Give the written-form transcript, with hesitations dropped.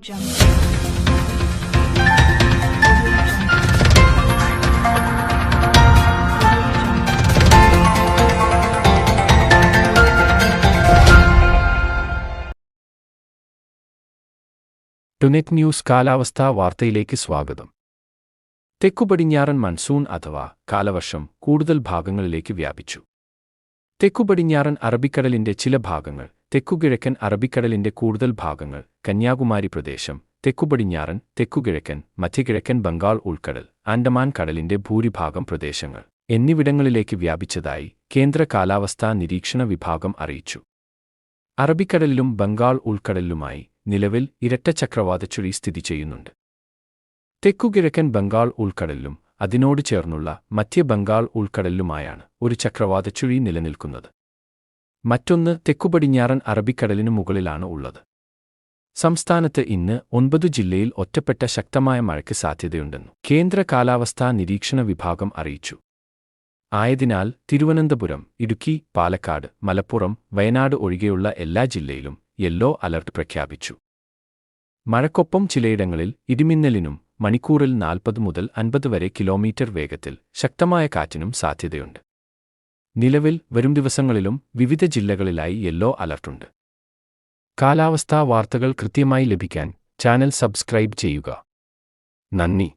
ടുനെറ്റ് news കാലാവസ്ഥാ വാർത്തയിലേക്ക് സ്വാഗതം. തെക്കുപടിഞ്ഞാറൻ മൺസൂൺ അഥവാ കാലവർഷം കൂടുതൽ ഭാഗങ്ങളിലേക്ക് വ്യാപിച്ചു. തെക്കുപടിഞ്ഞാറൻ അറബിക്കടലിന്റെ ചില ഭാഗങ്ങൾ, തെക്കുകിഴക്കൻ അറബിക്കടലിന്റെ കൂടുതൽ ഭാഗങ്ങൾ, കന്യാകുമാരി പ്രദേശം, തെക്കുപടിഞ്ഞാറൻ, തെക്കുകിഴക്കൻ, മധ്യകിഴക്കൻ ബംഗാൾ ഉൾക്കടൽ, ആൻഡമാൻ കടലിന്റെ ഭൂരിഭാഗം പ്രദേശങ്ങൾ എന്നിവിടങ്ങളിലേക്ക് വ്യാപിച്ചതായി കേന്ദ്ര കാലാവസ്ഥാ നിരീക്ഷണ വിഭാഗം അറിയിച്ചു. അറബിക്കടലിലും ബംഗാൾ ഉൾക്കടലിലുമായി നിലവിൽ ഇരട്ട ചക്രവാതച്ചുഴി സ്ഥിതി ചെയ്യുന്നുണ്ട്. തെക്കുകിഴക്കൻ ബംഗാൾ ഉൾക്കടലിലും അതിനോട് ചേർന്നുള്ള മധ്യ ബംഗാൾ ഉൾക്കടലിലുമായാണ് ഒരു ചക്രവാതച്ചുഴി നിലനിൽക്കുന്നത്. മറ്റൊന്ന് തെക്കുപടിഞ്ഞാറൻ അറബിക്കടലിനു മുകളിലാണ് ഉള്ളത്. സംസ്ഥാനത്ത് ഇന്ന് 9 ജില്ലയിൽ ഒറ്റപ്പെട്ട ശക്തമായ മഴയ്ക്ക് സാധ്യതയുണ്ടെന്നു കേന്ദ്ര കാലാവസ്ഥാ നിരീക്ഷണ വിഭാഗം അറിയിച്ചു. ആയതിനാൽ തിരുവനന്തപുരം, ഇടുക്കി, പാലക്കാട്, മലപ്പുറം, വയനാട് ഒഴികെയുള്ള എല്ലാ ജില്ലയിലും യെല്ലോ അലർട്ട് പ്രഖ്യാപിച്ചു. മഴക്കൊപ്പം ചിലയിടങ്ങളിൽ ഇടിമിന്നലിനും മണിക്കൂറിൽ 40 മുതൽ 50 വരെ കിലോമീറ്റർ വേഗത്തിൽ ശക്തമായ കാറ്റിനും സാധ്യതയുണ്ട്. നിലവിൽ വരും ദിവസങ്ങളിലും വിവിധ ജില്ലകളിലായി യെല്ലോ അലർട്ടുണ്ട്. കാലാവസ്ഥാ വാർത്തകൾ കൃത്യമായി ലഭിക്കാൻ ചാനൽ സബ്സ്ക്രൈബ് ചെയ്യുക. നന്ദി.